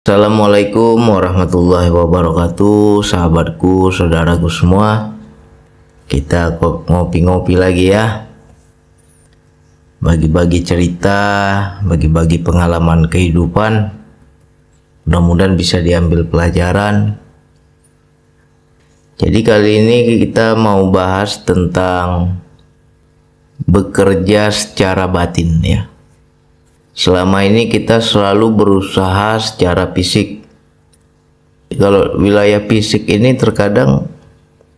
Assalamualaikum warahmatullahi wabarakatuh, sahabatku, saudaraku semua. Kita ngopi-ngopi lagi ya. Bagi-bagi cerita, bagi-bagi pengalaman kehidupan. Mudah-mudahan bisa diambil pelajaran. Jadi kali ini kita mau bahas tentang bekerja secara batin ya. Selama ini kita selalu berusaha secara fisik. Kalau wilayah fisik ini terkadang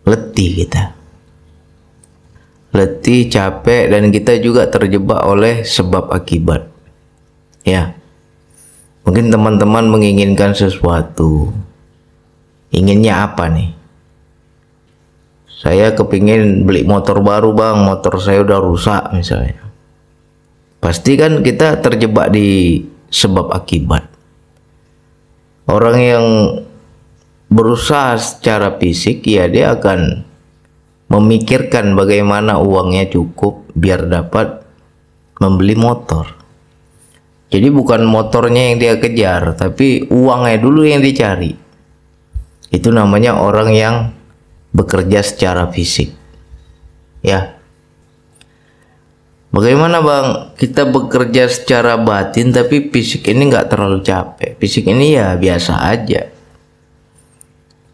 letih kita. Letih, capek, dan kita juga terjebak oleh sebab akibat. Ya. Mungkin teman-teman menginginkan sesuatu. Inginnya apa nih? Saya kepingin beli motor baru bang, motor saya udah rusak misalnya. Pasti kan kita terjebak di sebab akibat. Orang yang berusaha secara fisik ya dia akan memikirkan bagaimana uangnya cukup biar dapat membeli motor. Jadi bukan motornya yang dia kejar, tapi uangnya dulu yang dicari. Itu namanya orang yang bekerja secara fisik. Ya. Bagaimana bang, kita bekerja secara batin tapi fisik ini nggak terlalu capek. Fisik ini ya biasa aja.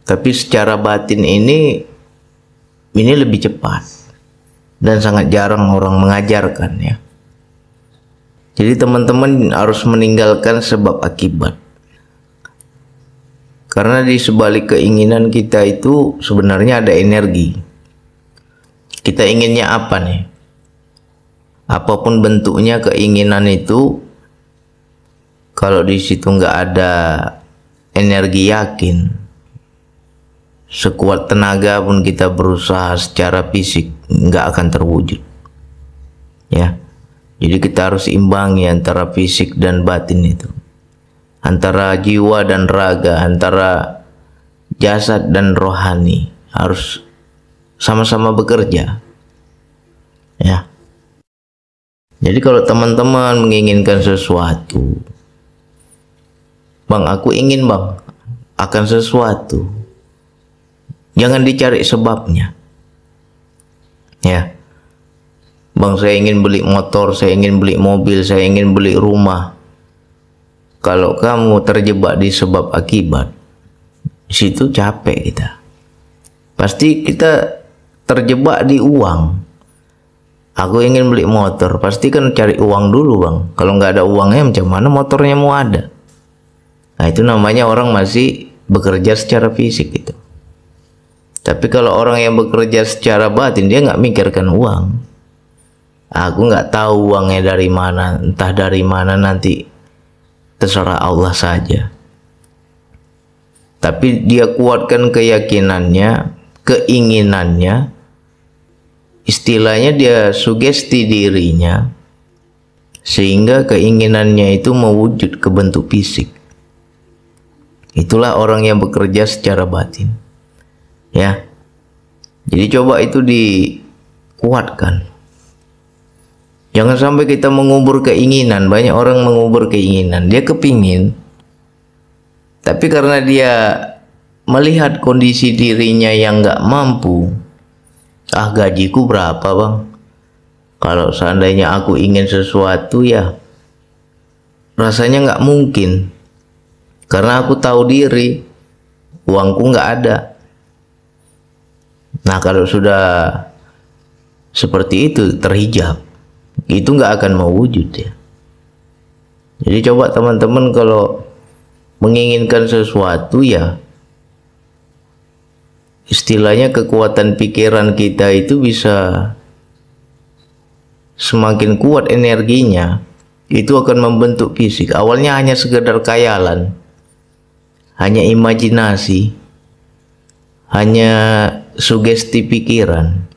Tapi secara batin ini lebih cepat. Dan sangat jarang orang mengajarkan ya. Jadi teman-teman harus meninggalkan sebab akibat. Karena di sebalik keinginan kita itu sebenarnya ada energi. Kita inginnya apa nih? Apapun bentuknya keinginan itu, kalau di situ nggak ada energi yakin, sekuat tenaga pun kita berusaha secara fisik nggak akan terwujud. Ya, jadi kita harus imbangi antara fisik dan batin itu, antara jiwa dan raga, antara jasad dan rohani harus sama-sama bekerja. Ya. Jadi kalau teman-teman menginginkan sesuatu, bang aku ingin bang akan sesuatu, jangan dicari sebabnya. Ya, bang saya ingin beli motor, saya ingin beli mobil, saya ingin beli rumah. Kalau kamu terjebak di sebab akibat, situ capek kita. Pasti kita terjebak di uang. Aku ingin beli motor, pasti kan cari uang dulu bang. Kalau nggak ada uangnya macam mana motornya mau ada? Nah itu namanya orang masih bekerja secara fisik itu. Tapi kalau orang yang bekerja secara batin, dia nggak mikirkan uang. Aku nggak tahu uangnya dari mana, entah dari mana nanti terserah Allah saja. Tapi dia kuatkan keyakinannya, keinginannya. Istilahnya dia sugesti dirinya sehingga keinginannya itu mewujud ke bentuk fisik. Itulah orang yang bekerja secara batin. Ya. Jadi coba itu dikuatkan. Jangan sampai kita mengubur keinginan. Banyak orang mengubur keinginan. Dia kepingin, tapi karena dia melihat kondisi dirinya yang nggak mampu. Gajiku berapa bang? Kalau seandainya aku ingin sesuatu ya rasanya nggak mungkin. Karena aku tahu diri, uangku nggak ada. Nah kalau sudah seperti itu terhijab, itu nggak akan mewujud ya. Jadi coba teman-teman kalau menginginkan sesuatu ya, istilahnya kekuatan pikiran kita itu bisa semakin kuat energinya, itu akan membentuk fisik. Awalnya hanya sekedar khayalan, hanya imajinasi, hanya sugesti pikiran.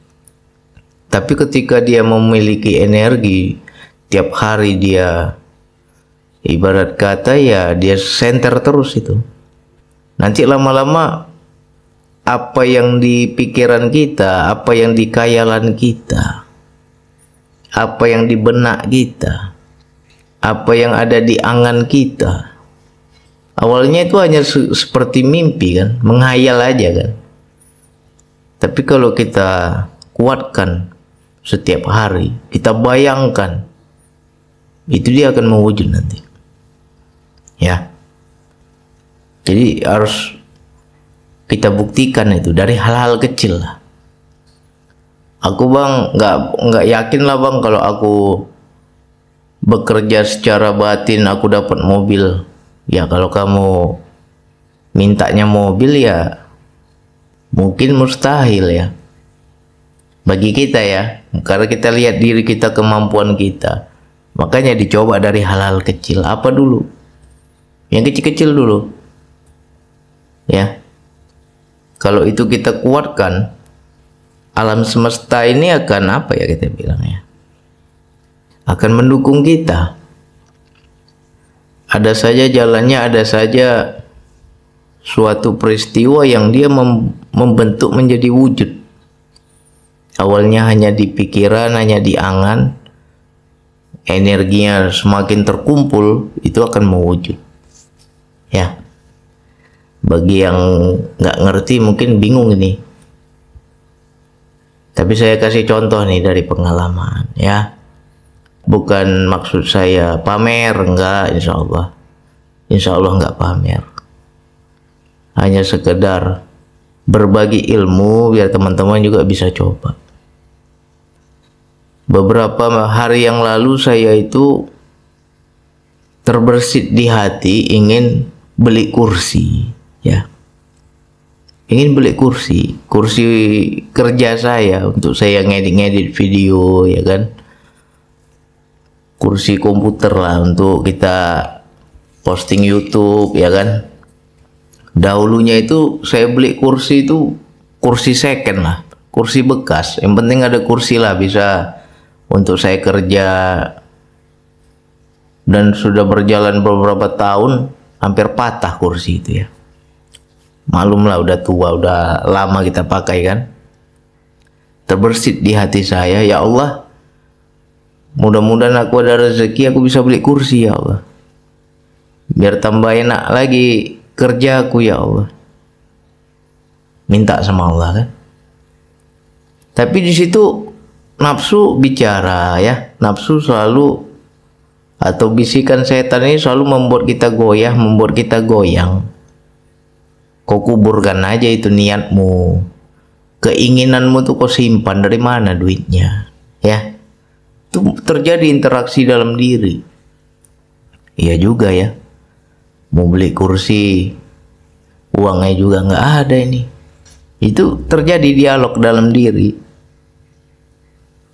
Tapi ketika dia memiliki energi, tiap hari dia ibarat kata ya dia senter terus itu. Nanti lama-lama apa yang di pikiran kita, apa yang di khayalan kita, apa yang di benak kita, apa yang ada di angan kita, Awalnya itu hanya seperti mimpi kan, menghayal aja kan. Tapi kalau kita kuatkan setiap hari, kita bayangkan, itu dia akan mewujud nanti. Ya. Jadi harus kita buktikan itu dari hal-hal kecil lah. Aku bang nggak yakin lah bang kalau aku bekerja secara batin aku dapat mobil. Ya kalau kamu mintanya mobil ya mungkin mustahil ya bagi kita ya, karena kita lihat diri kita, kemampuan kita. Makanya dicoba dari hal-hal kecil. Apa dulu? Yang kecil-kecil dulu. Ya. Kalau itu kita kuatkan, alam semesta ini akan apa ya kita bilangnya? Akan mendukung kita. Ada saja jalannya, ada saja suatu peristiwa yang dia membentuk menjadi wujud. Awalnya hanya di pikiran, hanya di angan, energinya semakin terkumpul, itu akan mewujud. Ya. Bagi yang nggak ngerti mungkin bingung ini. Tapi saya kasih contoh nih dari pengalaman ya. Bukan maksud saya pamer, enggak, insya Allah. Insya Allah enggak pamer. Hanya sekedar berbagi ilmu biar teman-teman juga bisa coba. Beberapa hari yang lalu saya itu terbersit di hati ingin beli kursi ya. Ingin beli kursi kerja saya untuk saya ngedit-ngedit video ya kan. Kursi komputer lah untuk kita posting YouTube ya kan. Dahulunya itu saya beli kursi itu kursi second lah, kursi bekas. Yang penting ada kursi lah bisa untuk saya kerja. Dan sudah berjalan beberapa tahun hampir patah kursi itu ya. Malum lah udah tua, udah lama kita pakai kan. Terbersit di hati saya, ya Allah, mudah-mudahan aku ada rezeki, aku bisa beli kursi ya Allah. Biar tambah enak lagi kerja aku ya Allah. Minta sama Allah kan. Tapi di situ nafsu bicara ya, nafsu selalu, atau bisikan setan ini selalu membuat kita goyah, membuat kita goyang. Kau kuburkan aja itu niatmu, keinginanmu tuh kau simpan, dari mana duitnya ya. Itu terjadi interaksi dalam diri. Iya juga ya, mau beli kursi uangnya juga nggak ada ini. Itu terjadi dialog dalam diri.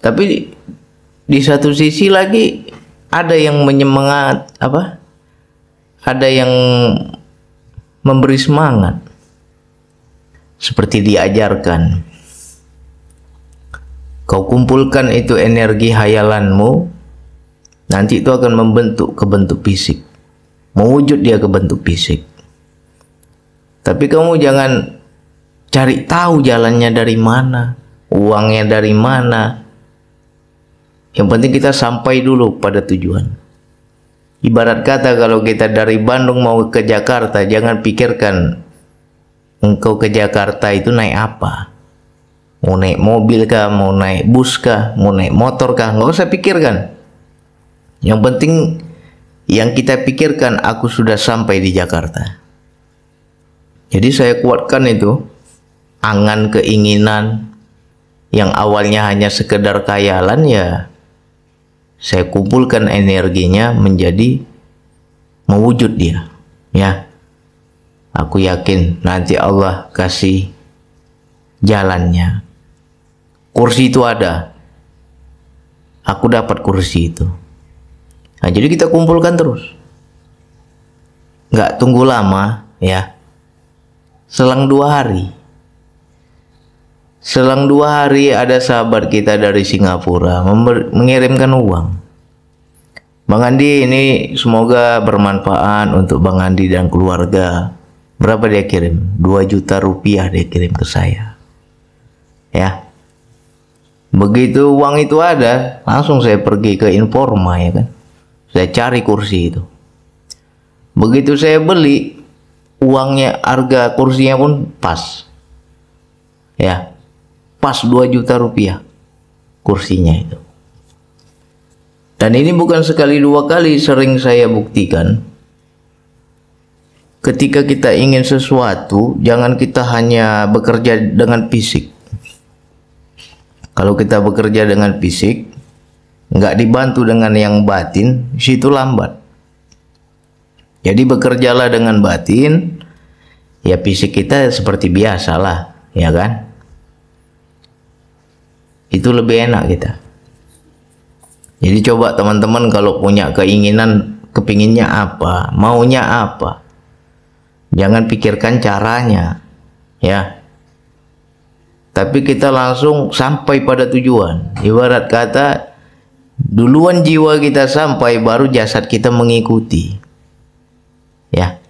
Tapi di satu sisi lagi ada yang menyemangat, apa? Ada yang memberi semangat. Seperti diajarkan. Kau kumpulkan itu energi hayalanmu, nanti itu akan membentuk ke bentuk fisik. Mewujud dia ke bentuk fisik. Tapi kamu jangan cari tahu jalannya dari mana, uangnya dari mana. Yang penting kita sampai dulu pada tujuan. Ibarat kata kalau kita dari Bandung mau ke Jakarta, jangan pikirkan engkau ke Jakarta itu naik apa. Mau naik mobil kah, mau naik bus kah, mau naik motor kah, nggak usah pikirkan. Yang penting yang kita pikirkan, aku sudah sampai di Jakarta. Jadi saya kuatkan itu angan, keinginan yang awalnya hanya sekedar khayalan, ya saya kumpulkan energinya menjadi mewujud dia ya. Aku yakin nanti Allah kasih jalannya. Kursi itu ada, aku dapat kursi itu. Nah, jadi kita kumpulkan terus, nggak tunggu lama ya. Selang 2 hari ada sahabat kita dari Singapura mengirimkan uang. Bang Andi, ini semoga bermanfaat untuk Bang Andi dan keluarga. Berapa dia kirim? 2 juta rupiah dia kirim ke saya ya. Begitu uang itu ada, langsung saya pergi ke Informa ya kan. Saya cari kursi itu. Begitu saya beli, uangnya, harga kursinya pun pas. Ya, pas 2 juta rupiah kursinya itu. Dan ini bukan sekali 2 kali, sering saya buktikan. Ketika kita ingin sesuatu, jangan kita hanya bekerja dengan fisik. Kalau kita bekerja dengan fisik, nggak dibantu dengan yang batin, situ lambat. Jadi bekerjalah dengan batin, ya fisik kita seperti biasa lah, ya kan? Itu lebih enak kita. Jadi coba teman-teman kalau punya keinginan, kepinginnya apa, maunya apa, jangan pikirkan caranya, ya. Tapi kita langsung sampai pada tujuan. Ibarat kata, duluan jiwa kita sampai, baru jasad kita mengikuti. Ya,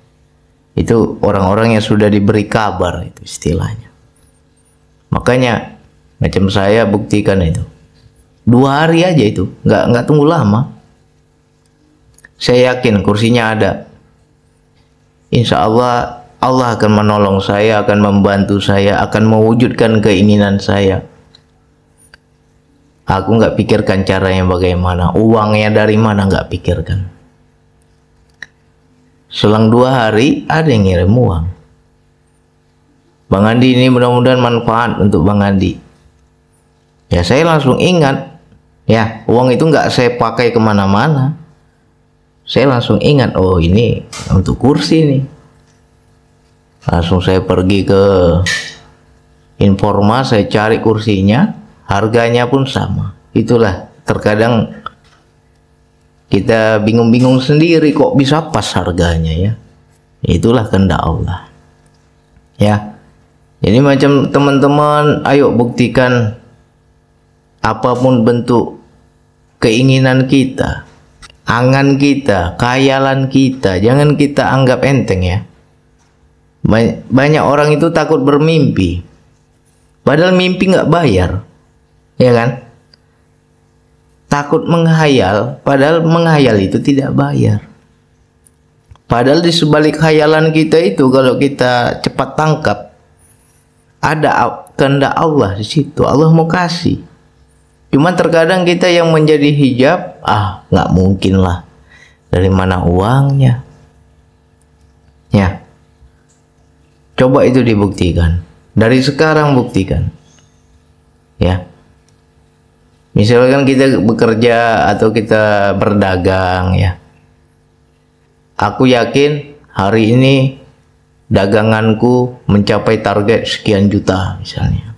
itu orang-orang yang sudah diberi kabar, itu istilahnya. Makanya macam saya buktikan itu. 2 hari aja itu, nggak tunggu lama. Saya yakin kursinya ada. Insya Allah, Allah akan menolong saya, akan membantu saya, akan mewujudkan keinginan saya. Aku nggak pikirkan caranya bagaimana, uangnya dari mana, nggak pikirkan. Selang 2 hari ada yang ngirim uang. Bang Andi, ini mudah-mudahan manfaat untuk Bang Andi. Ya saya langsung ingat, ya uang itu nggak saya pakai kemana-mana. Saya langsung ingat, oh ini untuk kursi nih. Langsung saya pergi ke Informa, saya cari kursinya, harganya pun sama. Itulah terkadang kita bingung-bingung sendiri kok bisa pas harganya, ya. Itulah kehendak Allah. Ya. Jadi macam teman-teman, ayo buktikan apapun bentuk keinginan kita, angan kita, khayalan kita, jangan kita anggap enteng, ya. Banyak orang itu takut bermimpi, padahal mimpi nggak bayar, ya kan? Takut menghayal, padahal menghayal itu tidak bayar. Padahal di sebalik khayalan kita itu, kalau kita cepat tangkap, ada kehendak Allah di situ. Allah mau kasih. Cuma terkadang kita yang menjadi hijab, nggak mungkin lah. Dari mana uangnya? Ya. Coba itu dibuktikan. Dari sekarang buktikan. Ya. Misalkan kita bekerja atau kita berdagang, ya. Aku yakin hari ini daganganku mencapai target sekian juta misalnya.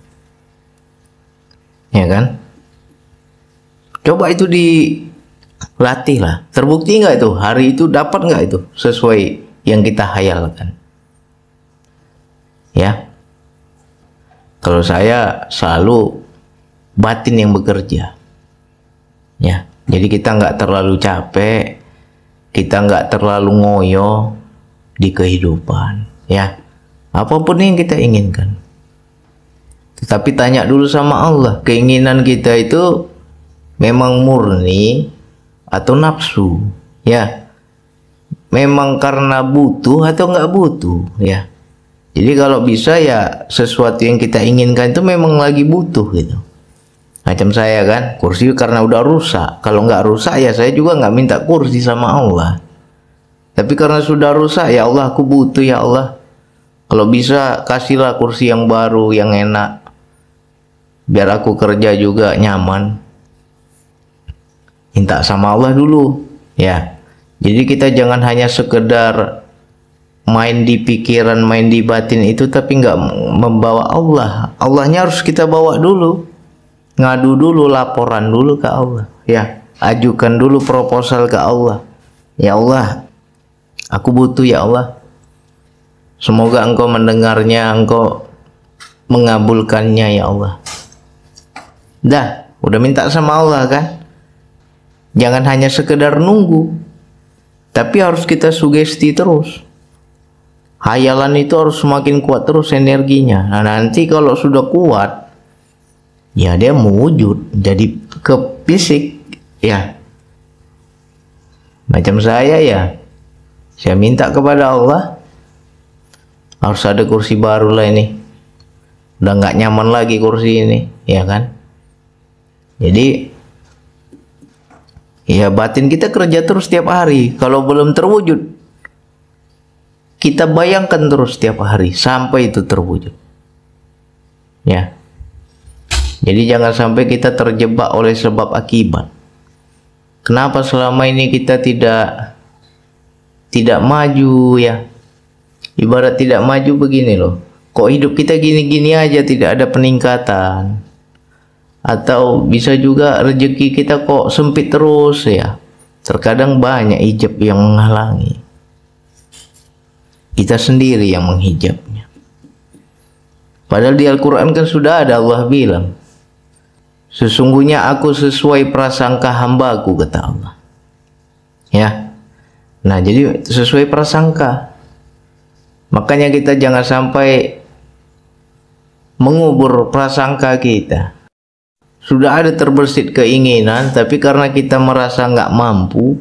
Ya kan? Coba itu dilatih lah. Terbukti nggak itu? Hari itu dapat nggak itu sesuai yang kita hayalkan? Ya. Kalau saya selalu batin yang bekerja. Ya. Jadi kita nggak terlalu capek, kita nggak terlalu ngoyo di kehidupan. Ya. Apapun yang kita inginkan. Tetapi tanya dulu sama Allah, keinginan kita itu memang murni atau nafsu, ya. Memang karena butuh atau nggak butuh, ya. Jadi kalau bisa ya sesuatu yang kita inginkan itu memang lagi butuh gitu. Macam saya kan, kursi karena udah rusak. Kalau nggak rusak ya saya juga nggak minta kursi sama Allah. Tapi karena sudah rusak, ya Allah aku butuh, ya Allah. Kalau bisa kasihlah kursi yang baru, yang enak. Biar aku kerja juga nyaman. Minta sama Allah dulu, ya. Jadi kita jangan hanya sekedar main di pikiran, main di batin itu, tapi nggak membawa Allah. Allahnya harus kita bawa dulu. Ngadu dulu, laporan dulu ke Allah, ya. Ajukan dulu proposal ke Allah. Ya Allah, aku butuh, ya Allah. Semoga Engkau mendengarnya, Engkau mengabulkannya, ya Allah. Dah, udah minta sama Allah kan? Jangan hanya sekedar nunggu, tapi harus kita sugesti terus. Hayalan itu harus semakin kuat terus energinya. Nah, nanti kalau sudah kuat, ya dia mewujud jadi ke fisik, ya. Macam saya, ya. Saya minta kepada Allah, harus ada kursi baru lah ini. Udah nggak nyaman lagi kursi ini, ya kan? Jadi, ya batin kita kerja terus setiap hari. Kalau belum terwujud, kita bayangkan terus setiap hari sampai itu terwujud. Ya. Jadi jangan sampai kita terjebak oleh sebab akibat. Kenapa selama ini kita tidak maju ya? Ibarat tidak maju begini loh. Kok hidup kita gini-gini aja, tidak ada peningkatan? Atau bisa juga rezeki kita kok sempit terus ya? Terkadang banyak hijab yang menghalangi. Kita sendiri yang menghijabnya. Padahal di Al-Quran kan sudah ada, Allah bilang, sesungguhnya aku sesuai prasangka hambaku, kata Allah. Ya. Nah, jadi sesuai prasangka. Makanya kita jangan sampai mengubur prasangka kita. Sudah ada terbersit keinginan, tapi karena kita merasa nggak mampu,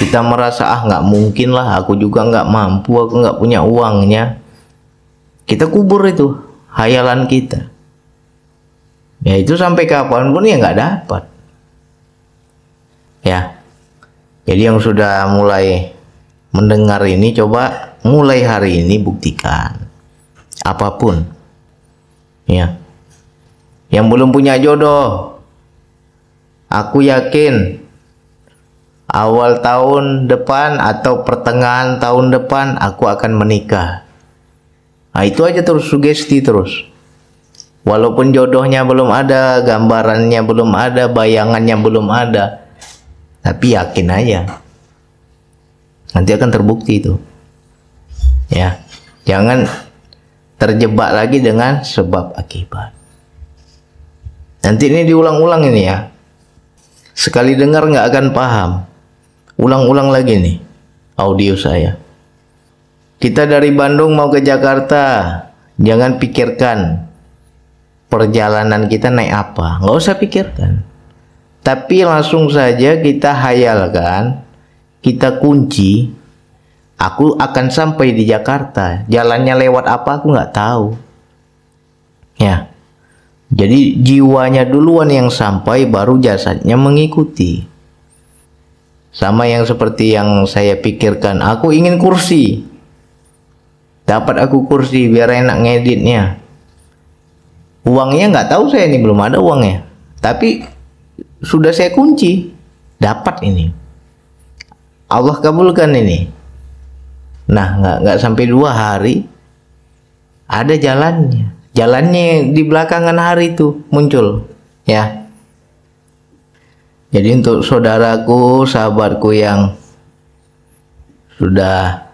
kita merasa nggak mungkin lah, aku juga nggak mampu, aku nggak punya uangnya, kita kubur itu hayalan kita. Ya itu sampai kapanpun ya nggak dapat. Ya, jadi yang sudah mulai mendengar ini, coba mulai hari ini buktikan apapun. Ya, yang belum punya jodoh, aku yakin awal tahun depan atau pertengahan tahun depan aku akan menikah. Nah, itu aja terus sugesti terus. Walaupun jodohnya belum ada, gambarannya belum ada, bayangannya belum ada, tapi yakin aja. Nanti akan terbukti itu. Ya, jangan terjebak lagi dengan sebab akibat. Nanti ini diulang-ulang ini ya. Sekali dengar nggak akan paham. Ulang-ulang lagi nih audio saya. Kita dari Bandung mau ke Jakarta, jangan pikirkan perjalanan kita naik apa, nggak usah pikirkan. Tapi langsung saja kita hayalkan, kita kunci, aku akan sampai di Jakarta. Jalannya lewat apa aku nggak tahu. Ya, jadi jiwanya duluan yang sampai, baru jasadnya mengikuti. Sama yang seperti yang saya pikirkan, aku ingin kursi. Dapat aku kursi biar enak ngeditnya. Uangnya nggak tahu saya, ini belum ada uangnya. Tapi sudah saya kunci, dapat ini. Allah kabulkan ini. Nah, nggak sampai 2 hari ada jalannya. Jalannya di belakangan hari itu muncul, ya. Jadi untuk saudaraku, sahabatku yang sudah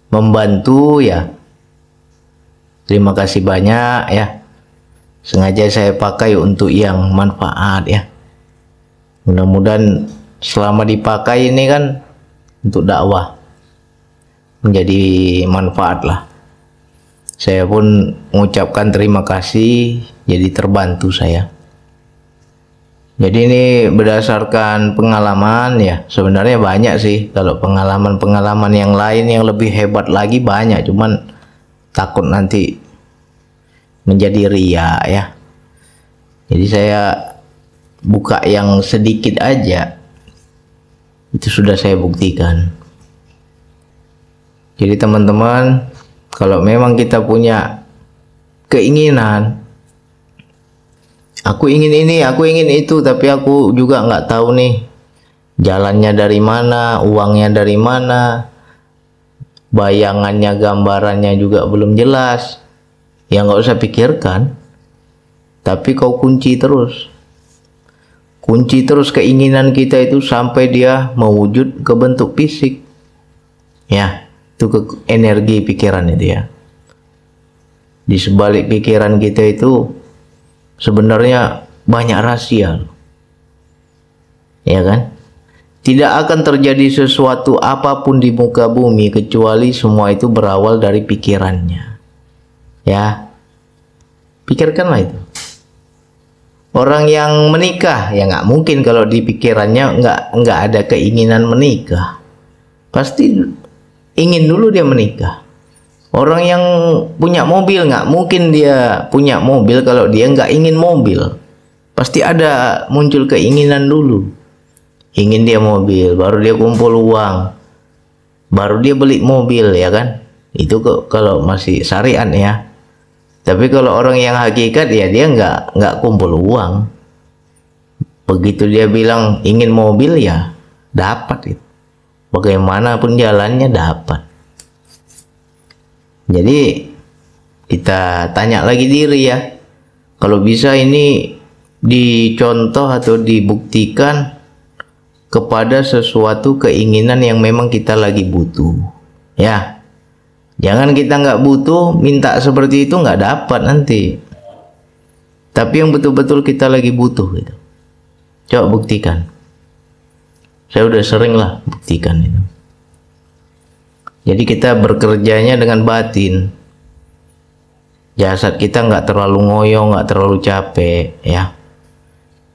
membantu ya, terima kasih banyak ya. Sengaja saya pakai untuk yang manfaat ya. Mudah-mudahan selama dipakai ini kan untuk dakwah menjadi manfaat lah. Saya pun mengucapkan terima kasih, jadi terbantu saya. Jadi ini berdasarkan pengalaman ya, sebenarnya banyak sih. Kalau pengalaman-pengalaman yang lain yang lebih hebat lagi banyak, cuman takut nanti menjadi ria ya. Jadi saya buka yang sedikit aja, itu sudah saya buktikan. Jadi teman-teman, kalau memang kita punya keinginan, aku ingin ini, aku ingin itu, tapi aku juga nggak tahu nih jalannya dari mana, uangnya dari mana, bayangannya, gambarannya juga belum jelas. Ya nggak usah pikirkan, tapi kau kunci terus. Kunci terus keinginan kita itu sampai dia mewujud ke bentuk fisik. Ya, itu ke energi pikiran itu ya. Di sebalik pikiran kita itu sebenarnya banyak rahasia. Ya kan? Tidak akan terjadi sesuatu apapun di muka bumi kecuali semua itu berawal dari pikirannya. Ya. Pikirkanlah itu. Orang yang menikah ya nggak mungkin kalau di pikirannya nggak ada keinginan menikah. Pasti ingin dulu dia menikah. Orang yang punya mobil nggak mungkin dia punya mobil kalau dia nggak ingin mobil. Pasti ada muncul keinginan dulu. Ingin dia mobil, baru dia kumpul uang, baru dia beli mobil, ya kan? Itu kalau masih syariat ya. Tapi kalau orang yang hakikat ya dia nggak kumpul uang. Begitu dia bilang ingin mobil ya dapat itu. Bagaimanapun jalannya dapat. Jadi kita tanya lagi diri ya, kalau bisa ini dicontoh atau dibuktikan kepada sesuatu keinginan yang memang kita lagi butuh ya. Jangan kita nggak butuh minta seperti itu, nggak dapat nanti. Tapi yang betul-betul kita lagi butuh gitu. Coba buktikan. Saya udah sering lah buktikan itu. Jadi kita bekerjanya dengan batin. Jasad kita nggak terlalu ngoyo, nggak terlalu capek ya.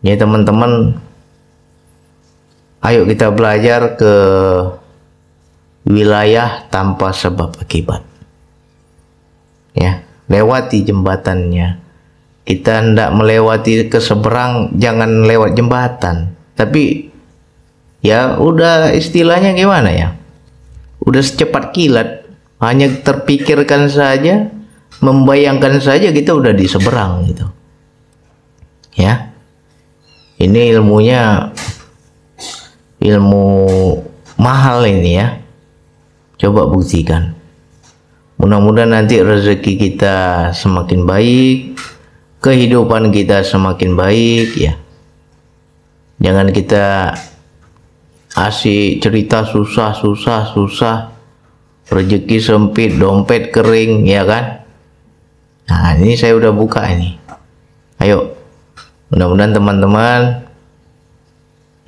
Jadi teman-teman, ayo kita belajar ke wilayah tanpa sebab akibat. Ya, lewati jembatannya. Kita hendak melewati ke seberang, jangan lewat jembatan. Tapi ya udah istilahnya gimana ya? Udah secepat kilat, hanya terpikirkan saja, membayangkan saja kita udah di seberang gitu. Ya. Ini ilmunya ilmu mahal ini ya. Coba buktikan. Mudah-mudahan nanti rezeki kita semakin baik, kehidupan kita semakin baik ya. Jangan kita asik cerita susah, rezeki sempit, dompet kering, ya kan? Nah, ini saya udah buka ini. Ayo, mudah-mudahan teman-teman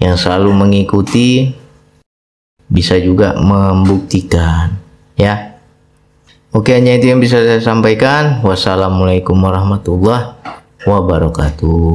yang selalu mengikuti bisa juga membuktikan, ya. Oke, hanya itu yang bisa saya sampaikan. Wassalamualaikum warahmatullahi wabarakatuh.